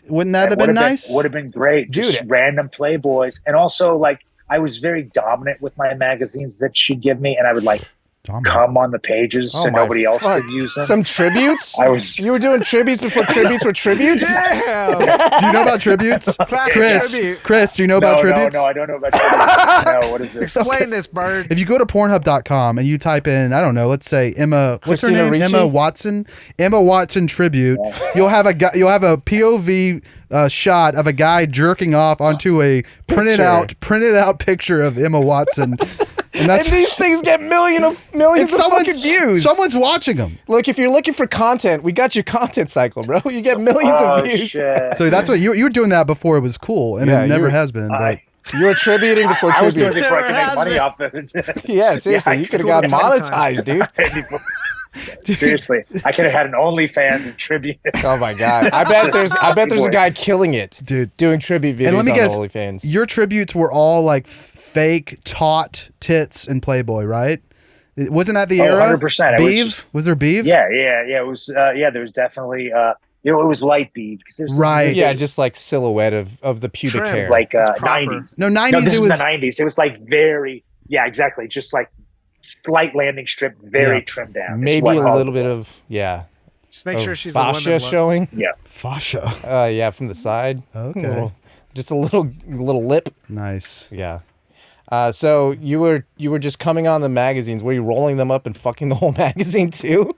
nice? Would have been great. Just Dude. random Playboys. And also, like, I was very dominant with my magazines that she'd give me, and I would, like, come on the pages so my nobody else fuck. could use them. Some tributes? You were doing tributes before tributes were tributes? Damn. Do you know about tributes? Classic tribute. Chris, do you know about tributes? No, I don't know about tributes. No, what is this? Explain this, Bird. If you go to Pornhub.com and you type in, I don't know, let's say Emma, what's her Christina name? Ricci? Emma Watson tribute. You'll have a POV shot of a guy jerking off onto a printed out picture of Emma Watson. And And these things get millions of fucking views. Someone's watching them. Look, if you're looking for content, we got your content cycle, bro. You get millions of views. Shit. So that's what you were doing that before it was cool, and Yeah, it never has been. But You were tributing before I was doing tribute. it before I could Never make money has off it. Yeah, seriously, you could have gotten monetized, dude. Seriously, I could have had an OnlyFans and tribute. Oh my god! I bet there's a guy killing it, dude, doing tribute videos and let me on guess, OnlyFans. your tributes were all like fake taut tits and Playboy, right? Wasn't that the era? 100%. Beeve? Was there beeve? Yeah. It was. There was definitely. It was light beeve because there's Right. Yeah, just like silhouette of the pubic Trim. hair. like It's proper. 90s. No, 90s. No, this it is was the 90s. It was like very. Yeah, exactly. Just like slight landing strip, very Yeah. trimmed down. It's Maybe what a Hollywood little bit was. of Just make sure she's a fascia women look. showing. Yeah. fascia. Yeah, from the side. Okay. Just a little lip. Nice. Yeah. So you were just coming on the magazines. Were you rolling them up and fucking the whole magazine too?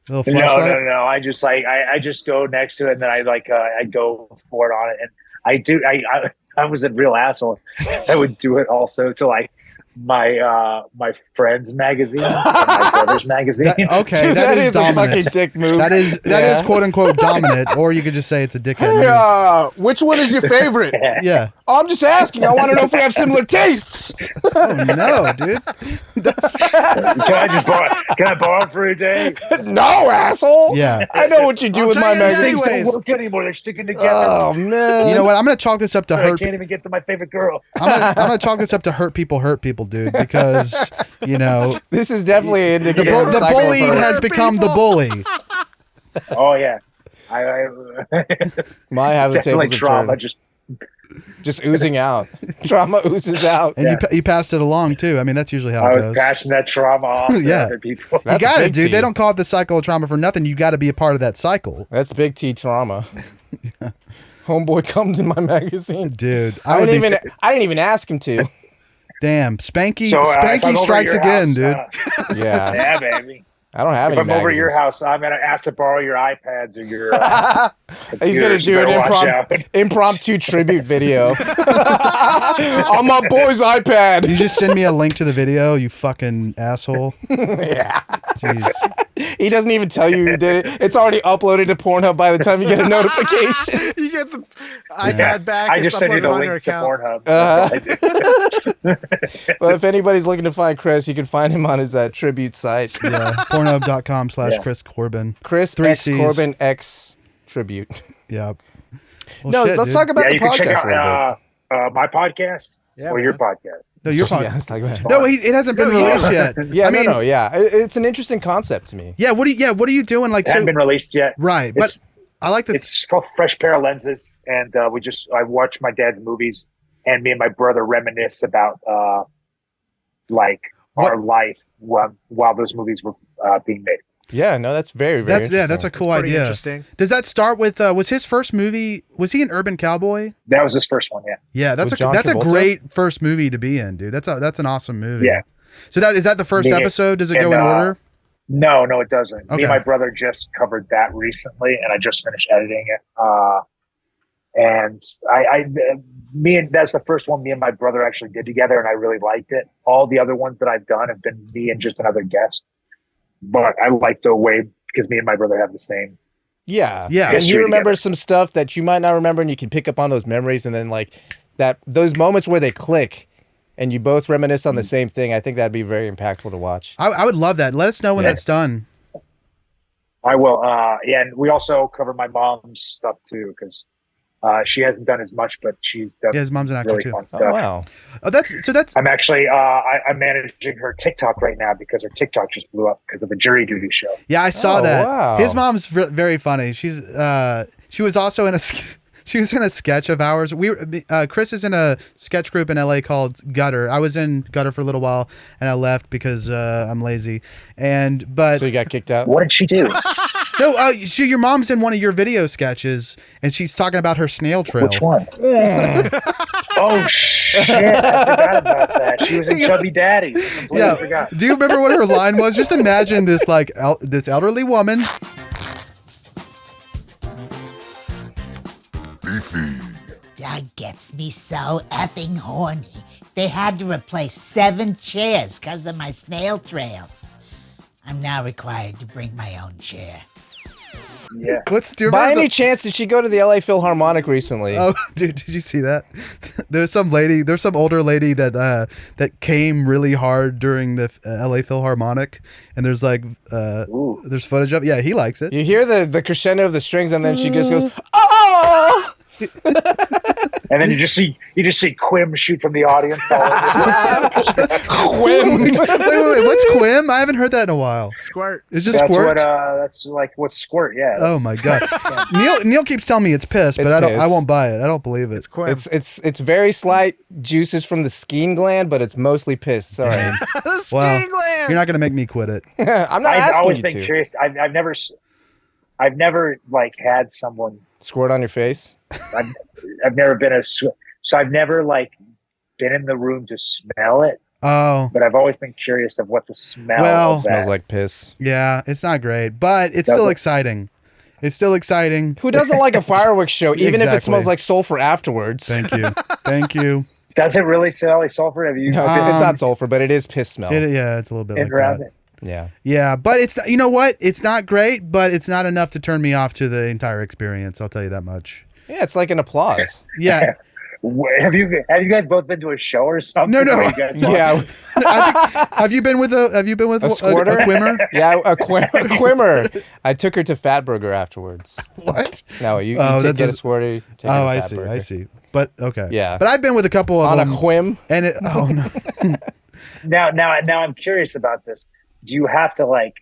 Little No. flashlight. I just like I just go next to it and then I go for it on it and I do. I was a real asshole. I would do it also to like my friend's magazine, and my brother's magazine. Okay, Dude, that is a fucking dominant. dick move. That is quote unquote dominant, or you could just say it's a dickhead move. Yeah. Which one is your favorite? Yeah. I'm just asking. I want to know if we have similar tastes. Oh no, dude. Can I borrow it for a day? No, asshole. Yeah. I know what you do I'll with tell my you magazine. Things don't Anyways. work anymore. They're sticking together. Oh man. You know what? I'm gonna chalk this up to I hurt. can't even get to my favorite girl. I'm gonna chalk this up to hurt people, dude. Because you know This is definitely an the indicator. of the cycle bullied of hurt. has become the bully. Oh yeah, I My have the definitely tables trauma. have just oozing out. Trauma oozes out. And you passed it along too. I mean, that's usually how I it was goes. passing that trauma off to Yeah. other people. You That's got it, big dude. T. They don't call it the cycle of trauma for nothing. You got to be a part of that cycle, That's big T trauma. Homeboy comes in my magazine. dude. I would didn't be even ask him to. damn Spanky. So, if I'm Spanky over strikes your again, house, dude. Yeah. yeah, baby. I don't have If any I'm over your magazines. house, I'm gonna ask to borrow your iPads or your. He's gonna computers. do You an better watch out. impromptu tribute video on my boy's iPad. You just send me a link to the video, you fucking asshole. Yeah. Jeez. He doesn't even tell you did it. It's already uploaded to Pornhub by the time you get a notification. You get the iPad back. I It's just send you uploaded the on your link to account. Pornhub. That's all I do. Well, if anybody's looking to find Chris, you can find him on his tribute site. Yeah. Pornhub.com/Chris Yeah. Corbin. Chris Three X Cs. Corbin X tribute. Yeah. Well, No, shit, let's dude. talk about Yeah, the you can check podcast a little out my podcast Yeah, or your man. podcast. No, you're bit. fine. Yeah, let's talk about it. No, it hasn't been released yet. Yeah, I mean, yeah. It's an interesting concept to me. Yeah. What are you doing? Like, It hasn't so, been released yet. right? But It's- I like the. It's called Fresh Pair of Lenses, and I watch my dad's movies, and me and my brother reminisce about like our life while those movies were being made. Yeah, no, that's very, very That's interesting. that's a cool Pretty idea. interesting. Does that start with? Was his first movie? Was he an urban cowboy? That was his first one, yeah. Yeah, that's With a John that's Travolta? a great first movie to be in, dude. That's an awesome movie. Yeah. So is that the first Yeah. episode? Does it And, go in order? No, it doesn't. Okay. Me and my brother just covered that recently, and I just finished editing it. And that's the first one me and my brother actually did together, and I really liked it. All the other ones that I've done have been me and just another guest. But I like the way because me and my brother have the same Yeah. Yeah. And he History remembers some stuff that you might not remember, and you can pick up on those memories, and then like those moments where they click and you both reminisce on the same thing. I think that'd be very impactful to watch. I would love that. Let us know when that's done. I will. Yeah, and we also cover my mom's stuff too, because she hasn't done as much, but she's done Yeah, his mom's an actor really too. fun stuff. Oh, wow. Oh, that's. I'm actually I'm managing her TikTok right now because her TikTok just blew up because of the jury duty show. Yeah, I saw Oh, that. wow. His mom's very funny. She was also in a. She was in a sketch of ours. Chris is in a sketch group in LA called Gutter. I was in Gutter for a little while, and I left because I'm lazy. But So you got kicked out? What did she do? no, your mom's in one of your video sketches, and she's talking about her snail trail. Which one? Oh shit! I forgot about that. She was in Chubby Daddy. Completely Yeah. forgot. Do you remember what her line was? Just imagine this this elderly woman. That gets me so effing horny. They had to replace 7 chairs because of my snail trails. I'm now required to bring my own chair. Yeah. Do you By remember any chance, did she go to the LA Philharmonic recently? Oh, dude, did you see that? There's some older lady that came really hard during the LA Philharmonic, and there's there's footage of it. Yeah, he likes it. You hear the crescendo of the strings, and then she just goes, "Oh!" And then you just see Quim shoot from the audience. Quim. Wait, what's Quim? I haven't heard that in a while. Squirt. It's just That's Squirt. that's like what's Squirt. Yeah. Oh my god. Neil keeps telling me it's piss, but It's I piss. won't buy it. I don't believe it. It's Quim. It's very slight juices from the skiing gland, but it's mostly piss. Sorry, The Well, skiing land. you're not gonna make me quit it. I'm not I've asking always you been to. curious. I've never like had someone. Squirt on your face. I've never been so I've never like been in the room to smell it, Oh, but I've always been curious of what the smell Well- of Smells that. like piss. yeah, it's not great, but it's Does still it? exciting. It's still exciting. Who doesn't like a fireworks show, even if it Exactly. smells like sulfur afterwards? Thank you. Thank you. Does it really smell like sulfur? Have you No, it's not sulfur, but it is piss smell. Yeah, it's a little bit been like around that. it? Yeah. Yeah, but it's you know what? It's not great, but it's not enough to turn me off to the entire experience. I'll tell you that much. Yeah, it's like an applause. Yeah, Have you guys both been to a show or something? No. Where you guys Yeah. have you been with A squirter? a Quimmer? Yeah, a Quimmer. I took her to Fatburger afterwards. What? No, you Oh, did that get a does- squirty. take her Oh, to I see. Fatburger. I see. But okay. Yeah. But I've been with a couple of On a them, Quim. and Now I'm curious about this. Do you have to like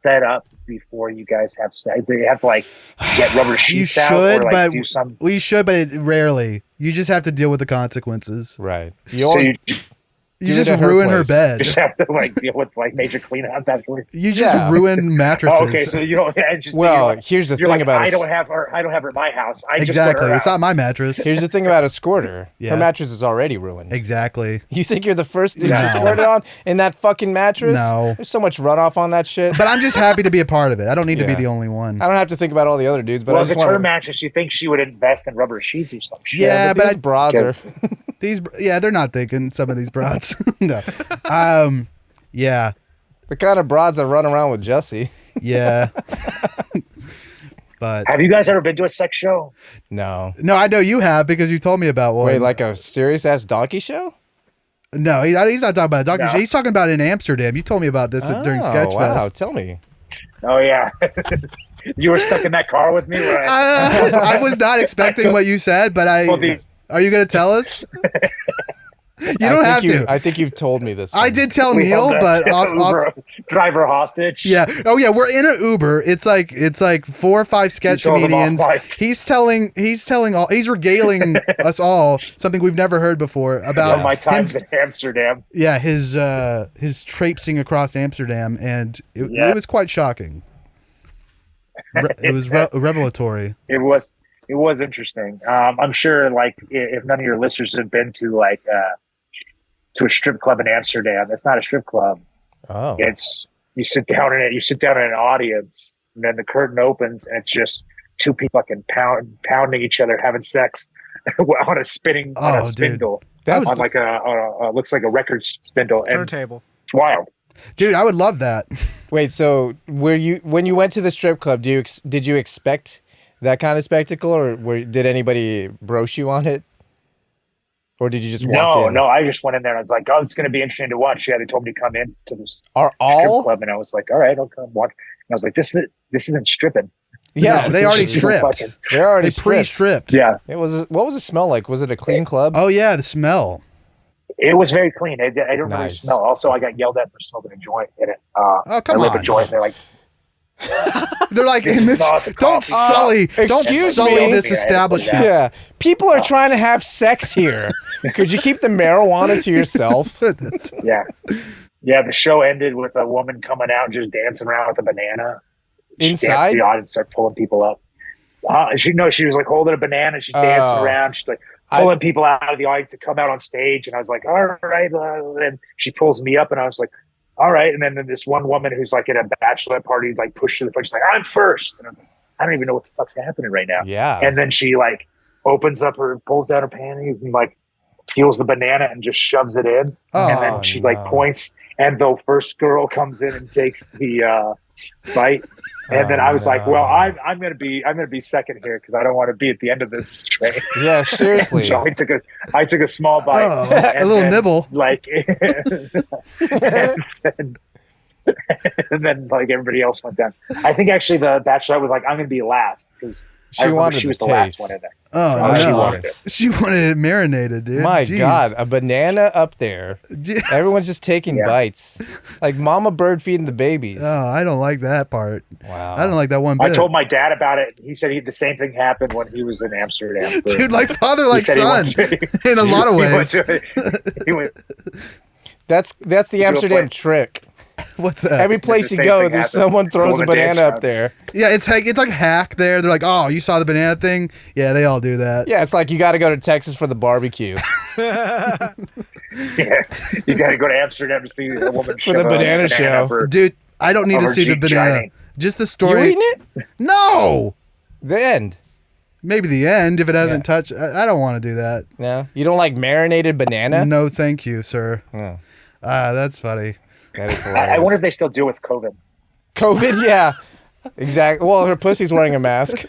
set up before you guys have sex? Do you have to like get rubber you sheets out should, or like but do some? we should, but rarely. You just have to deal with the consequences. Right. So you You Do it just at her ruin her place. bed. just have to like deal with like major cleanup afterwards. You just Yeah. ruin mattresses. Oh, okay, so you don't. Just, Well, you're like, here's the you're thing like, about I it. don't have her. I don't have her at my house. I just Exactly. go to her It's not house. my mattress. Here's the thing about a squirter. Yeah. Her mattress is already ruined. Exactly. You think you're the first dude No. to squirt it on in that fucking mattress? No. There's so much runoff on that shit. But I'm just happy to be a part of it. I don't need to be Yeah. the only one. I don't have to think about all the other dudes, but Well, I if just it's her want mattress, you think she would invest in rubber sheets or some shit. Yeah, but these broads Because- are they're not thinking some of these broads. No. Yeah. the kind of broads that run around with Jussie. Yeah. But Have you guys ever been to a sex show? No. no, I know you have because you told me about one. Wait, like a serious ass donkey show? No, he's not talking about a donkey No. show. He's talking about in Amsterdam. You told me about this during Sketchfest. Wow, tell me. Oh yeah, you were stuck in that car with me. Right? I was not expecting what you said, but Well, the- are you going to tell us? You don't have to. I think you've told me this. I one. did tell We Neil, held but that off. Uber driver hostage. Yeah. Oh yeah, we're in an Uber. It's like 4 or 5 sketch You told him off comedians. mic. He's regaling us all something we've never heard before about my times him, in Amsterdam. yeah, his traipsing across Amsterdam, and it was quite shocking. It was revelatory. It was interesting. I'm sure, like, if none of your listeners have been to like to a strip club in Amsterdam, it's not a strip club. Oh. It's you sit down in it. You sit down in an audience, and then the curtain opens, and it's just 2 people fucking pounding each other, having sex on a Oh, dude. spindle. That was on like a looks like a record spindle. And Turntable. it's wild. Dude, I would love that. Wait, so when you went to the strip club, did you expect that kind of spectacle, or did anybody broach you on it? Or did you just walk in? No, I just went in there and I was like, oh, it's going to be interesting to watch. Yeah, they told me to come in to this Are strip all? club, and I was like, all right, I'll come watch. And I was like, this isn't stripping. Yeah, No, they already This is stripped. fucking- they're already They stripped. pre-stripped. Yeah, What was the smell like? Was it a clean club? Oh yeah, the smell. it was very clean. I didn't really Nice. smell. Also, I got yelled at for smoking a joint in it. Oh, come I lit on. a joint. They're like, They're like, in this, not the don't coffee. sully, don't excuse sully me. this Yeah, establishment. Yeah, people are trying to have sex here. Could you keep the marijuana to yourself? yeah, yeah. The show ended with a woman coming out and just dancing around with a banana. She danced Inside? to the audience, started pulling people up. She was like holding a banana. She's dancing Oh. around. She's like pulling people out of the audience to come out on stage. And I was like, all right. And she pulls me up, and I was like, all right. And then this one woman who's like at a bachelorette party, like pushed to the front. She's like, I'm first. And I was like, I don't even know what the fuck's happening right now. Yeah. And then she like opens up pulls down her panties and like peels the banana and just shoves it in. Oh, And then she like no. points, and the first girl comes in and takes the bite. And then I was like, well, I'm gonna be second here because I don't want to be at the end of this train. Yeah, seriously. So I took a small bite, Oh, and a little then, nibble. like, and then like everybody else went down. I think actually the bachelorette was like, I'm gonna be last because She wanted she was the the last taste. one in there. Oh, Oh, no. she wanted it. She wanted it marinated, dude. My Jeez. God, a banana up there. Everyone's just taking Yeah. bites. Like mama bird feeding the babies. Oh, I don't like that part. Wow. I don't like that one I bit. told my dad about it. He said the same thing happened when he was in Amsterdam. Dude, like father, He like said he son, went to- in a lot of he went ways. to- he went- That's the Amsterdam point. trick. What's that? Every place the you same go, thing there's happened. someone throws a Golden dance banana up round. there. Yeah, it's like hack there. They're like, oh, you saw the banana thing? Yeah, they all do that. Yeah, it's like you got to go to Texas for the barbecue. Yeah, you got to go to Amsterdam to see a woman For the shove a banana show. up her- Dude, I don't need Of to her see the cheek banana. shining. Just the You story. eating it? No. The end. Maybe the end if it hasn't touched. I don't want to do that. No, you don't like marinated banana? No, thank you, sir. No. That's funny. That is hilarious. I wonder if they still do with COVID. COVID, yeah. Exactly. Well, her pussy's wearing a mask.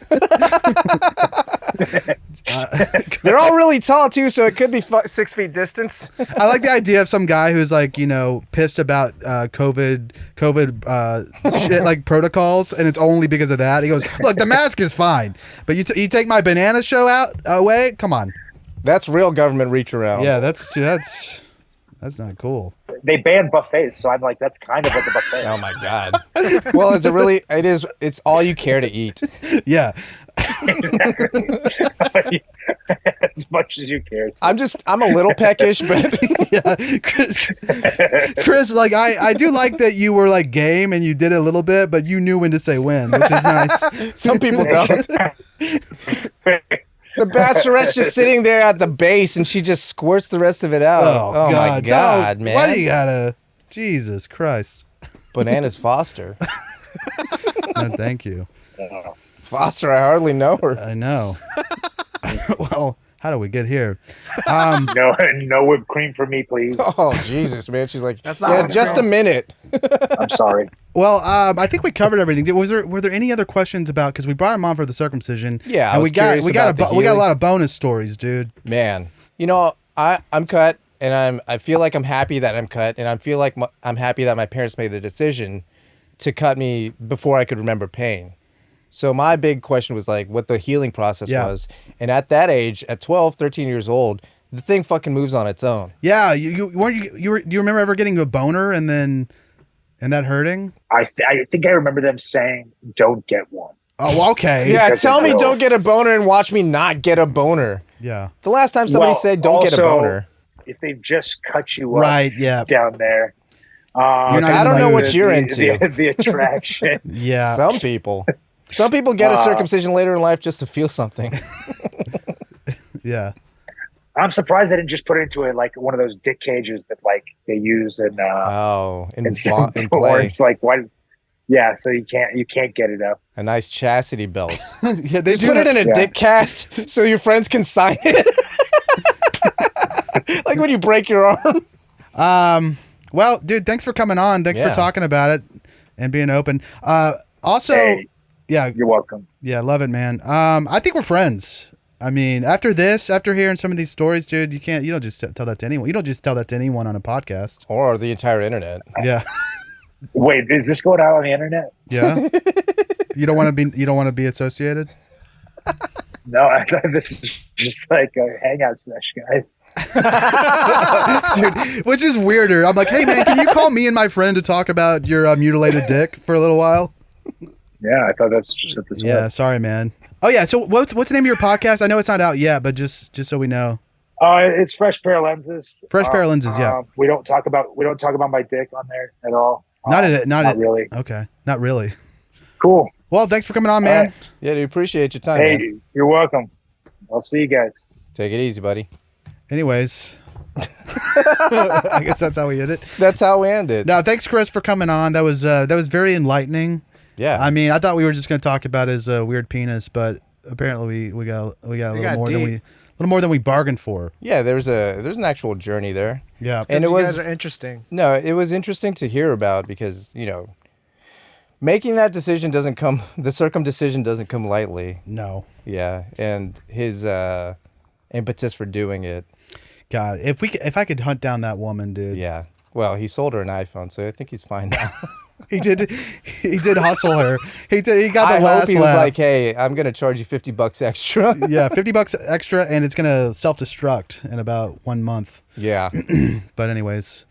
They're all really tall too, so it could be 6 feet distance. I like the idea of some guy who's like, pissed about COVID shit like protocols, and it's only because of that. He goes, "Look, the mask is fine, but you take my banana show away. Come on." That's real government reach around. Yeah, that's not cool. They banned buffets, so I'm like, that's kind of like a buffet. Oh my god. Well, it's all you care to eat. Yeah. As much as you care. I'm a little peckish, but Yeah, Chris, like I do like that you were like game and you did it a little bit, but you knew when to say when, which is nice. some people don't. The bachelorette's just sitting there at the base, and she just squirts the rest of it out. Oh my god, No, man! Why do you gotta? Jesus Christ! Bananas Foster. No, thank you. Foster, I hardly know her. I know. Well, how do we get here? No whipped cream for me, please. Oh Jesus, man! She's like, That's not yeah, what just it's a minute. I'm sorry. Well, I think we covered everything. Were there any other questions about? Because we brought him on for the circumcision. Yeah, I and was we got curious about the we got a healing. lot of bonus stories, dude. Man, I'm cut, and I feel like I'm happy that I'm cut, and I feel like I'm happy that my parents made the decision to cut me before I could remember pain. So my big question was like what the healing process was. And at that age, at 12, 13 years old, the thing fucking moves on its own. Yeah, you do you remember ever getting a boner and that hurting? I think I remember them saying, "Don't get one." Oh, okay. Yeah, Because tell it me grows. don't get a boner and watch me not get a boner. Yeah. The last time somebody Well, said don't get a also, boner. If they've just cut you up Right. Yeah. down there, You're not I don't know into what you're into. The attraction. Yeah. Some people get a circumcision later in life just to feel something. Yeah. I'm surprised they didn't just put it into one of those dick cages that like they use in in some play. porns. Like why? Yeah, so you can't get it up. A nice chastity belt. Yeah. They put it in a dick cast so your friends can sign it. Like when you break your arm. Well, dude, thanks for coming on. Thanks for talking about it and being open. Also, yeah, you're welcome. Yeah, love it, man. I think we're friends. I mean, after hearing some of these stories, dude, you don't just tell that to anyone. You don't just tell that to anyone on a podcast or the entire internet. Yeah. Wait, is this going out on the internet? Yeah. You don't want to be associated? No, this is just like a hangout session, guys. Dude, which is weirder. I'm like, hey man, can you call me and my friend to talk about your mutilated dick for a little while? Yeah, I thought that's just what this was. Yeah, sorry, man. Oh yeah, so what's the name of your podcast? I know it's not out yet, but just so we know. It's Fresh Pair of Lenses. Fresh Pair of Lenses, yeah. We don't talk about my dick on there at all. Not really. Okay, not really. Cool. Well, thanks for coming on, man. Right. Yeah, dude, appreciate your time. Hey, man. You're welcome. I'll see you guys. Take it easy, buddy. Anyways, I guess that's how we did it. That's how we ended. No, thanks, Chris, for coming on. That was very enlightening. Yeah. I mean, I thought we were just going to talk about his weird penis, but apparently we got a little more than we bargained for. Yeah, there's an actual journey there. Yeah, and you guys are interesting. No, it was interesting to hear about because making that decision the circumcision doesn't come lightly. No. Yeah, and his impetus for doing it. God, if I could hunt down that woman, dude. Yeah. Well, he sold her an iPhone, so I think he's fine now. He did hustle her. He got the I last hope he laugh. was like, "Hey, I'm gonna charge you $50 extra." Yeah, $50 extra, and it's gonna self-destruct in about 1 month. Yeah. But anyways,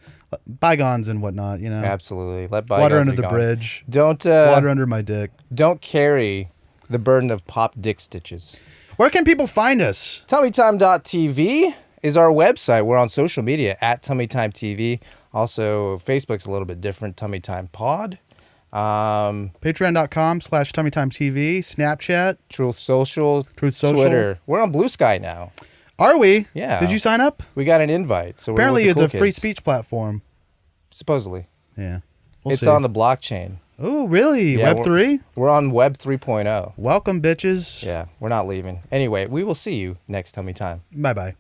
bygones and whatnot, Absolutely. Let bygones water under be the gone. bridge. Don't water under my dick. Don't carry the burden of pop dick stitches. Where can people find us? TummyTime.tv is our website. We're on social media at TummyTimeTV. Also, Facebook's a little bit different, Tummy Time Pod. Patreon.com/TummyTimeTV. Snapchat. Truth Social. Twitter. We're on Blue Sky now. Are we? Yeah. Did you sign up? We got an invite. So apparently we're it's with a the cool free kids. speech platform. Supposedly. Yeah. It's see. on the blockchain. Oh, really? Yeah, Web 3? We're on Web 3.0. Welcome, bitches. Yeah, we're not leaving. Anyway, we will see you next Tummy Time. Bye-bye.